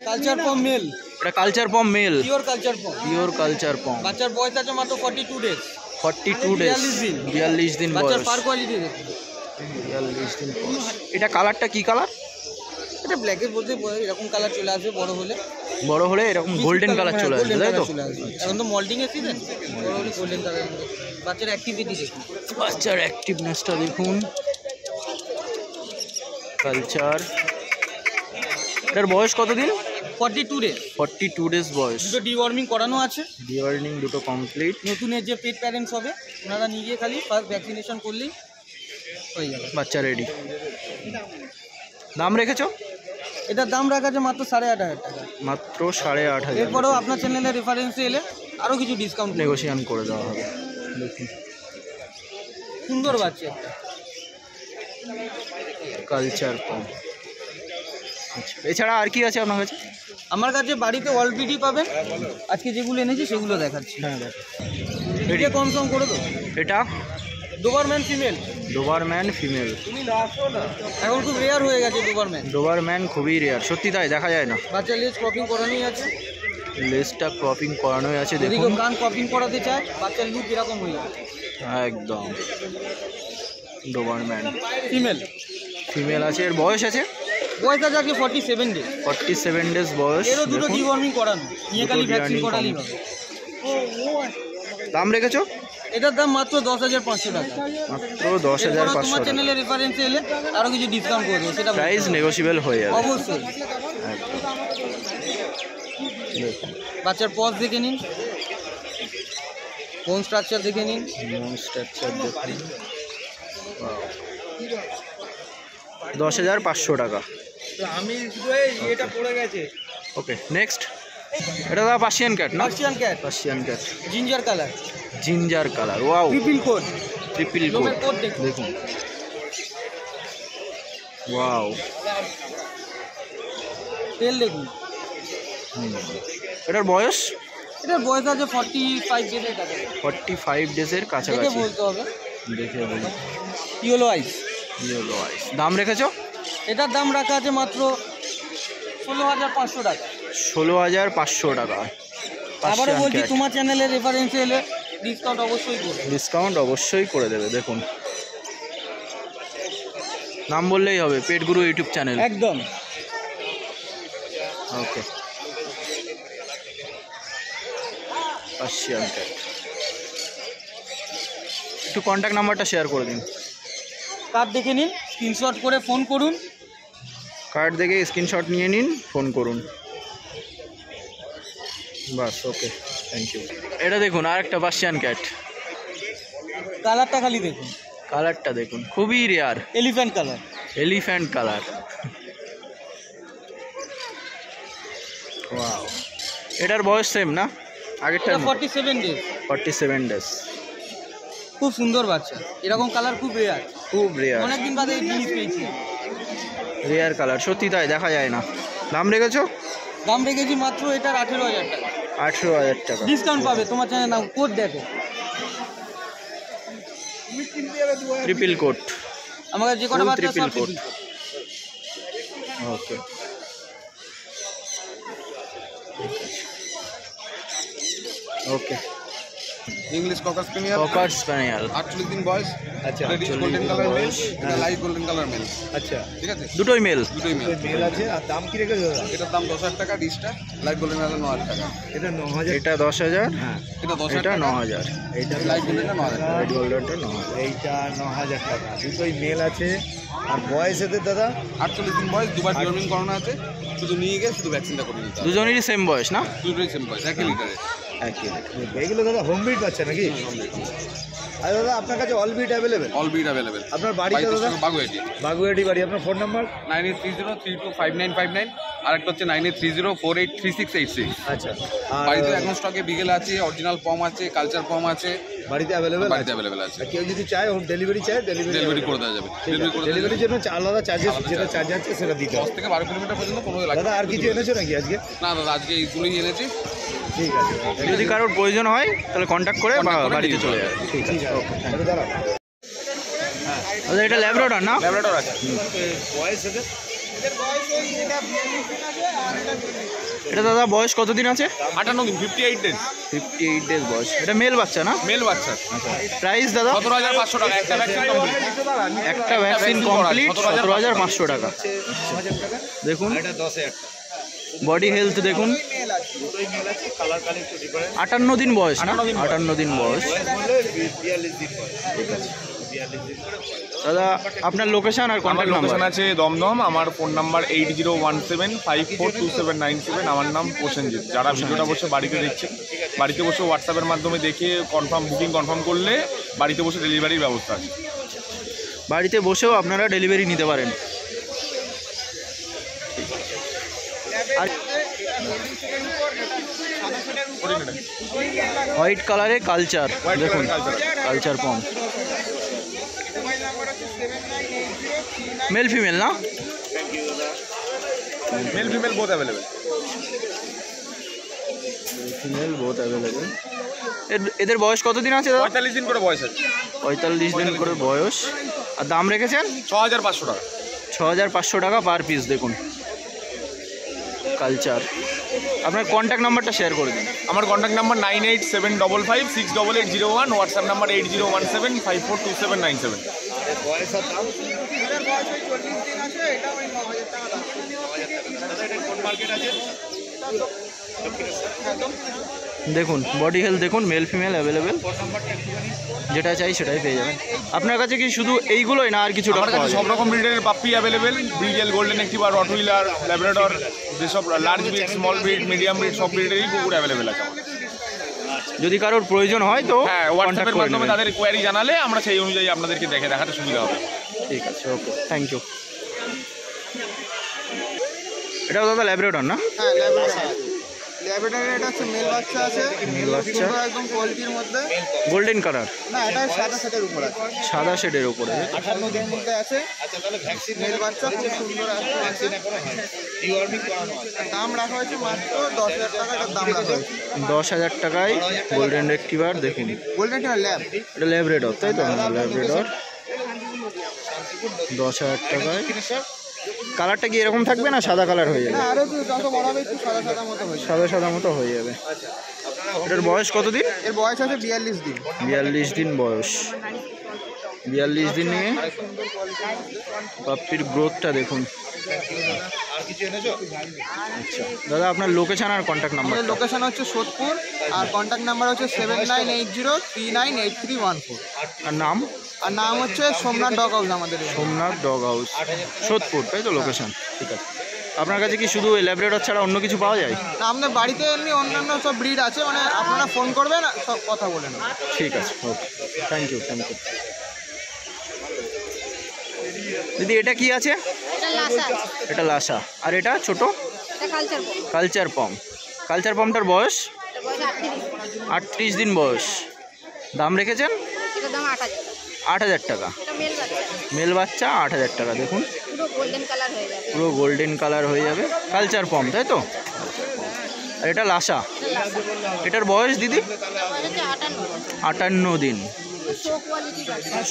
Culture পম mail. এটা culture পম mail, pure culture পম। Pure culture পম। বাচ্চার বয়স আছে মাত্র 42 ডেজ। 42 ডেজ, 42 দিন বাচ্চার বয়স। ফার কোয়ালিটি দেখুন, 42 দিন বয়স। এটা কালারটা কি কালার? এটা ব্ল্যাকের মধ্যে এরকম কালার চলে আসবে বড় হলে। বড় হলে এরকম গোল্ডেন কালার চলে আসবে, তাই তো? এখন তো মল্টিং এর সিজন, বড় হলে গোল্ডেন কালার। বাচ্চার অ্যাক্টিভিটি দেখুন, বাচ্চার অ্যাক্টিভনেসটা দেখুন। কালচার, এটার বয়স কতদিন? 42 ডেজ। 42 ডেজ বয়স। দুটো ডিওয়ার্মিং করানো আছে, ডিওয়ার্মিং দুটো কমপ্লিট। নতুনের যে পেট প্যারেন্টস হবে ওনারা নিয়ে গিয়ে খালি ফার্স্ট ভ্যাকসিনেশন করলেই হয়ে যাবে, বাচ্চা রেডি। দাম রেখেছো? এটার দাম রাখা আছে মাত্র 8,500 টাকা। মাত্র 8,500। এরপরেও আপনার চ্যানেলের রেফারেন্সে এলে আরও কিছু ডিসকাউন্ট নেগোশিয়েশন করে দেওয়া হবে। দেখুন সুন্দর বাচ্চা একটা কালচার পম। আচ্ছা, এছাড়া আর কি আছে আপনার কাছে? আমার কাছে বাড়িতে অলবিডি পাবেন, আজকে যেগুলো এনেছি সেগুলো দেখাচ্ছি। হ্যাঁ দেখ, এটা কনফার্ম করে দেবো। এটা ডোবারম্যান ফিমেল। Dobermann female. এখন খুব রেয়ার হয়ে গেছে ডোবারম্যান। ডোবারম্যান খুবই রেয়ার, সত্যি তাই, দেখা যায় না। বাচ্চা লেজ ক্রপিং করানোই আছে, লেজটা ক্রপিং করানোই আছে যদি দেখুন। কেউ কান ক্রপিং করাতে চায় বাচ্চার লুক এরকম হয়ে যাবে। একদম ডোবারম্যান ফিমেল। ফিমেল আছে, এর বয়স আছে? বয়স আছে আজকে 47 ডেজ। 47 ডেজ বয়স। এরও দুটো ডিওয়ার্মিং করানো, নিয়ে খালি ভ্যাকসিন করালেই হবে। দাম রেখেছো? এটার দাম মাত্র 10,500 টাকা। মাত্র 10,500 তোমার টাকা। চ্যানেলের রেফারেন্সে এলে আরও কিছু ডিসকাউন্ট করে দেবো, সেটা প্রাইস নেগোশিয়েবল হয়ে যাবে অবশ্যই। একদম। দেখুন বাচ্চার পজ দেখে নিন, কোন স্ট্রাকচার দেখে নিন। স্ট্রাকচার দেখুন। 10,500 টাকা। আমি এটা পড়ে গেছে। Okay, next. এটা দাদা পার্সিয়ান ক্যাট না? Persian cat, Persian cat, ginger colour, ginger colour. Wow, triple coat. Triple লোমের কোট কোট দেখুন। ওয়াও, তেল দেখুন। এটার বয়স? এটার বয়স আছে 45 ডেজের কাছে। 45 ডেজের দেখে কাছাকাছি। বলতে হবে। দেখে বলি। ইয়েলো আইস। ইয়েলো আইস। দাম রেখেছো? এটার দাম রাখা আছে মাত্র 16,500 টাকা। 16,500 টাকা। আবারও বলছি তোমার চ্যানেলের রেফারেন্সে এলে ডিসকাউন্ট অবশ্যই করবে। ডিসকাউন্ট অবশ্যই করে দেবে। দেখুন নাম বললেই হবে, পেটগুরু ইউটিউব চ্যানেল। একদম। ওকে, পার্সিয়ান ক্যাট। একটু কন্ট্যাক্ট নাম্বারটা শেয়ার করে দিন। কার্ড দেখে নিন, স্ক্রিনশট করে ফোন করুন। কার্ড দেখে স্ক্রিনশট নিয়ে নিন, ফোন করুন। বাস, ওকে, থ্যাংক ইউ। এটা দেখুন আর একটা পার্সিয়ান ক্যাট। কালারটা খালি দেখুন, কালারটা দেখুন, খুবই rare. Elephant colour. Elephant colour. Wow, এটার বয়স সেম না আগেরটা? 47 ডেজ। 47 ডেজ। খুব সুন্দর বাচ্চা, এরকম কালার খুব রেয়ার, খুব রেয়ার, অনেকদিন বাদে এই জিনিস পেয়েছি। রেয়ার কালার, সত্যি তাই, দেখা যায় না। দাম রেখেছো? দাম রেখেছি মাত্র এটার 18,000 টাকা। 18,000 টাকা। ডিসকাউন্ট পাবে, তোমার চ্যানেল নাম কোড দেখো। Triple coat. আমাদের যে কটা বাচ্চা ট্রিপল সব coat. triple coat। Okay, okay. English cocker spaniel, cocker spaniel, 48 दिन बॉयज। अच्छा, রেড গোল্ডেন কালার মেল, এটা লাইট গোল্ডেন কালার মেল। আচ্ছা, ঠিক আছে, দুটোই মেল। দুটোই মেল। মেল আছে। আর দাম কি রেখেছো দাদা? এটার দাম 10,000 টাকা, ডিসটা লাইট গোল্ডেন কালার 9,000 টাকা। এটা 9,000। এটা 10,000, হ্যাঁ, এটা 10,000 এটা টাকা, 9,000। এইটা লাইট গোল্ডেনটা 9,000 টাকা। রেড গোল্ডেনটা 9,000। এইটা 9,000 টাকা। দুটোই মেল আছে। আর বয়স এদের দাদা? 48 দিন বয়স, দুবার ডিওর্মিং করানো আছে, শুধু নিয়ে গিয়ে শুধু ভ্যাকসিনটা করে নিতে হবে। দুজনেরই সেম বয়স না? দুটোই সেম বয়স, 1 লিটারে। একই। এইগুলো দাদা হোম ব্রিড বাচ্চা নাকি? আর দাদা আপনার কাছে all breed available? All breed available. আপনার বাড়িটা দাদা? বাগুয়াটি। বাগুয়াটি বাড়ি। আপনার ফোন নাম্বার? 9830325959, আর একটা হচ্ছে 9830483686। আচ্ছা। আর বাড়িতে এখন স্টকে বিগেল আছে, অরিজিনাল পম আছে, কালচার পম আছে, বাড়িতে অ্যাভেলেবেল? বাড়িতে অ্যাভেলেবেল আছে। কেউ যদি চায় হোম ডেলিভারি চায়, ডেলিভারি করে দেওয়া যাবে। ডেলিভারি করে দেওয়া যাবে। ডেলিভারির জন্য আলাদা চার্জেস, যেটা চার্জ আছে সেটা দিতে 10 হবে। থেকে 12 কিলোমিটার পর্যন্ত কোনো লাগবে দাদা আর কিছু এনেছো নাকি আজকে? না দাদা, আজকে এইগুলোই এনেছি। ঠিক আছে। যদি কারোর প্রয়োজন হয় তাহলে কন্ট্যাক্ট করে বাড়িতে চলে যাবে। ঠিক আছে। ওকে, দাঁড়াও। আচ্ছা, এটা ল্যাব্রাডর না? ল্যাবরেটর আছে। বয়স এদের? এটা দাদা বয়স কতদিন আছে? 58 দিন, 58 ডেজ। 58 ডেজ বয়স। এটা মেল বাচ্চা না? মেল বাচ্চা। আচ্ছা, প্রাইস দাদা? 17500 টাকা। একটা ভ্যাকসিন কমপ্লিট। একটা ভ্যাকসিন কমপ্লিট 17500 টাকা। দেখুন বডি হেলথ দেখুন, 58 দিন বয়স না? 58 দিন বয়স। ঠিক আছে দাদা, আপনার লোকেশন আর আমার কন্ট্যাক্ট নাম্বার? লোকেশন আছে দমদম। আমার ফোন নাম্বার 8017542797। আমার নাম প্রসেনজিৎ। যারা ভিডিওটা বসে বাড়িতে দেখছে, বাড়িতে বসে হোয়াটসঅ্যাপের মাধ্যমে দেখে বুকিং কনফার্ম করলে বাড়িতে বসে ডেলিভারির ব্যবস্থা আছে। বাড়িতে বসেও আপনারা ডেলিভারি নিতে পারেন। আর হোয়াইট কালারে কালচার দেখুন, কালচার পম, মেল ফিমেল না? Male female both available. Female both available. এদের বয়স কতদিন আছে দাদা? 45 দিন করে বয়স আছে। 45 দিন করে বয়স। আর দাম রেখেছেন? 6500 টাকা। 6500 টাকা পার পিস। দেখুন কালচার। আপনার কন্ট্যাক্ট নাম্বারটা শেয়ার করে দিন। আমার কন্ট্যাক্ট নাম্বার 9875568801। WhatsApp number 8017542797। দেখুন বডি হেলথ দেখুন, মেল ফিমেল অ্যাভেলেবেল। যেটা চাই সেটাই পেয়ে যাবেন। আপনার কাছে কি শুধু এইগুলোই না আর কিছু? আমার কাছে সব রকম ব্রিডের পাপ্পি অ্যাভেলেবেল। ব্রিজেল, গোল্ডেন রেট্রিভার, রটউইলার, ল্যাব্রাডর, যেসব large breed, small breed, medium breed সব ব্রিডেরই কুকুর অ্যাভেলেবেল আছে আমার। যদি কারোর প্রয়োজন হয় তো হ্যাঁ, কন্ট্যাক্ট হোয়াটসঅ্যাপের করে মাধ্যমে নেবেন। তাদের কোয়ারি জানালে আমরা সেই অনুযায়ী আপনাদেরকে দেখাতে সুবিধা হবে। ঠিক আছে, ওকে, থ্যাংক ইউ। এটাও দাদা ল্যাব্রাডর না? হ্যাঁ, ল্যাব্রাডরের এটা হচ্ছে মেল বাচ্চা আছে, মেল বাচ্চা, একদম কোয়ালিটির মধ্যে। গোল্ডেন কালার না, এটা সাদা সেটের উপর আছে, সাদা শেডের উপরে। 58 দিনের মধ্যে আছে। মেল বাচ্চা খুব সুন্দর আছে। দাম রাখা হয়েছে মাত্র 10,000 টাকা। এটার দাম রাখা হয়েছে 10,000 টাকায় গোল্ডেন রেট্রিভার। দেখুন গোল্ডেন ল্যাব। এটা ল্যাব্রাডর তাই তো? ল্যাব্রাডর 10,000 টাকায়। কালারটা কি এরকম থাকবে না সাদা কালার হয়ে যাবে? হ্যাঁ, আরো যত বড় হবে একটু সাদা সাদা মতো হয়ে যাবে। সাদা সাদা মতো হয়ে যাবে। এটার বয়স কতদিন? এর বয়স আছে 42 দিন। 42 দিন বয়স। 42 দিন নিয়ে পাপ্পির গ্রোথটা দেখুন। আচ্ছা দাদা, আপনার লোকেশন আর কন্ট্যাক্ট নাম্বার? আমাদের লোকেশন হচ্ছে সোদপুর, আর কন্ট্যাক্ট নাম্বার হচ্ছে 7980398314। আর নাম? আর নাম হচ্ছে সোমনাথ ডগ হাউস আমাদের। সোমনাথ ডগ হাউস, সোদপুর তাই তো লোকেশন? ঠিক আছে। আপনার কাছে কি শুধু ল্যাব্রাডর ছাড়া অন্য কিছু পাওয়া যায়? না, আমাদের বাড়িতে এমনি অন্যান্য সব ব্রিড আছে, মানে আপনারা ফোন করবেন সব কথা বলে নেবেন। ঠিক আছে, ওকে, থ্যাংক ইউ, থ্যাংক ইউ। দিদি এটা কি আছে? এটা লাসা। আর এটা ছোট? কালচার পম। কালচার পমটার বয়স 38 দিন বয়স। দাম রেখেছেন? 8,000 টাকা। মেল বাচ্চা 8,000 টাকা। দেখুন পুরো গোল্ডেন কালার হয়ে যাবে। কালচার পম তাই তো? আর এটা লাসা। এটার বয়স দিদি? 58 দিন।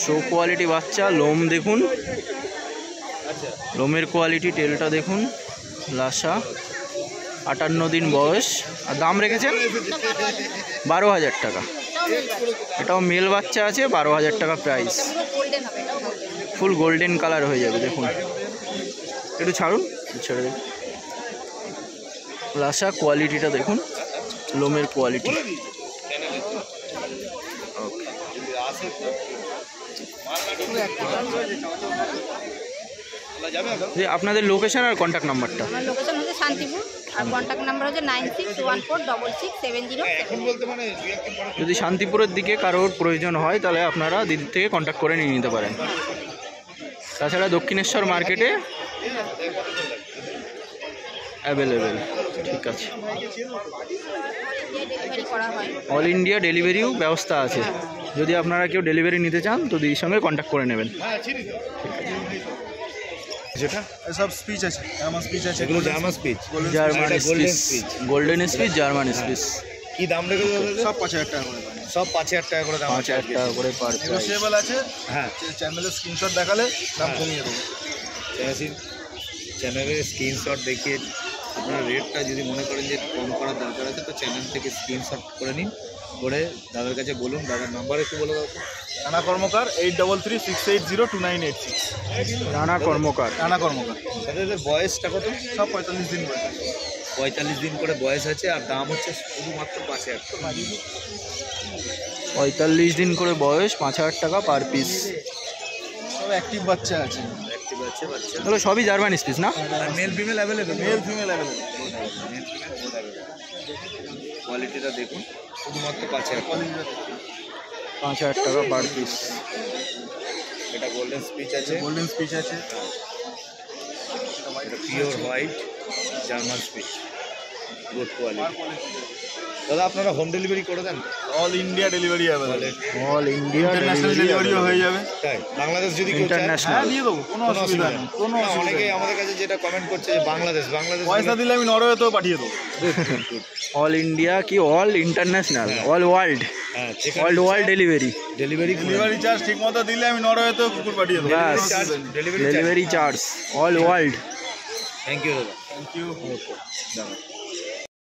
শো কোয়ালিটি বাচ্চা। লোম দেখুন, লোমের কোয়ালিটি, টেলটা দেখুন। লাসা 58 দিন বয়স। আর দাম রেখেছেন 12,000 টাকা। এটাও মেল বাচ্চা আছে, 12,000 টাকা প্রাইস। ফুল গোল্ডেন কালার হয়ে যাবে। দেখুন একটু ছাড়ুন, ছেড়ে দেখুন। লাসা কোয়ালিটিটা দেখুন, লোমের কোয়ালিটি। আপনাদের লোকেশন আর কন্ট্যাক্ট নাম্বারটা? আমার লোকেশন হচ্ছে শান্তিপুর, আর কন্ট্যাক্ট নাম্বার হচ্ছে 96146670। যদি শান্তিপুরের দিকে কারোর প্রয়োজন হয় তাহলে আপনারা দিদির থেকে কন্ট্যাক্ট করে নিয়ে নিতে পারেন। তাছাড়া দক্ষিণেশ্বর মার্কেটে অ্যাভেলেবেল। ঠিক আছে, ডেলিভারি করা হয়। অল ইন্ডিয়া ডেলিভারিও ব্যবস্থা আছে। যদি আপনারা কেউ ডেলিভারি নিতে চান তো দিদির সঙ্গে কন্ট্যাক্ট করে নেবেন। যেটা সব স্পিচ আছে, জার্মান স্পিচ আছে, এগুলো German speech, German speech, golden speech, German speech. কি দাম রেখেছে সব 5,000 টাকা করে? সব 5,000 টাকা করে দাম। 5,000 টাকা করে পার পিস। নেগোশিয়েবল আছে। হ্যাঁ, চ্যানেলের স্ক্রিনশট দেখালে দাম কমিয়ে দেবো। চ্যানেলের স্ক্রিনশট দেখিয়ে আপনার রেটটা যদি মনে করেন যে কম করার দরকার আছে তো চ্যানেল থেকে স্ক্রিনশট করে নিন, করে দাদার কাছে বলুন। দাদার নাম্বার একটু বলে দাও। রানা কর্মকার 8336802986। রানা কর্মকার। রানা কর্মকার। এদের বয়সটা কত? সব 45 দিন বয়স। 45 দিন করে বয়স আছে আর দাম হচ্ছে শুধুমাত্র 5,000 টাকা। 45 দিন করে বয়স, 5,000 টাকা পার পিস। সব অ্যাক্টিভ বাচ্চা আছে। অ্যাক্টিভ আছে বাচ্চা। এগুলো সবই জার্মান স্পিচ না? আর male female available? Male female available. কোয়ালিটিটা দেখুন, শুধুমাত্র 5,000 টাকা। 5,000 টাকা পার পিস। এটা গোল্ডেন স্পিচ আছে, গোল্ডেন স্পিচ আছে। এটা pure white German Spitz, good quality. দাদা আপনারা হোম ডেলিভারি করে দেন? All India delivery available. All India international ডেলিভারিও হয়ে যাবে। তাই বাংলাদেশ যদি কেউ চায়? ইন্টারন্যাশনাল। হ্যাঁ দিয়ে দেবো, কোনো অসুবিধা নেই, কোনো না, অসুবিধা অনেকে নেই। আমাদের কাছে যেটা কমেন্ট করছে যে বাংলাদেশ পয়সা দিলে আমি নরওয়েতেও পাঠিয়ে দেবো। অল ইন্ডিয়া কি অল ইন্টারন্যাশনাল, অল ওয়ার্ল্ড, হ্যাঁ all world delivery. Delivery delivery charge ঠিক মতো দিলে আমি নরওয়েতেও কুকুর পাঠিয়ে দেবো। ব্যাস, delivery delivery charge all world. Thank you দাদা। Thank you. দাদা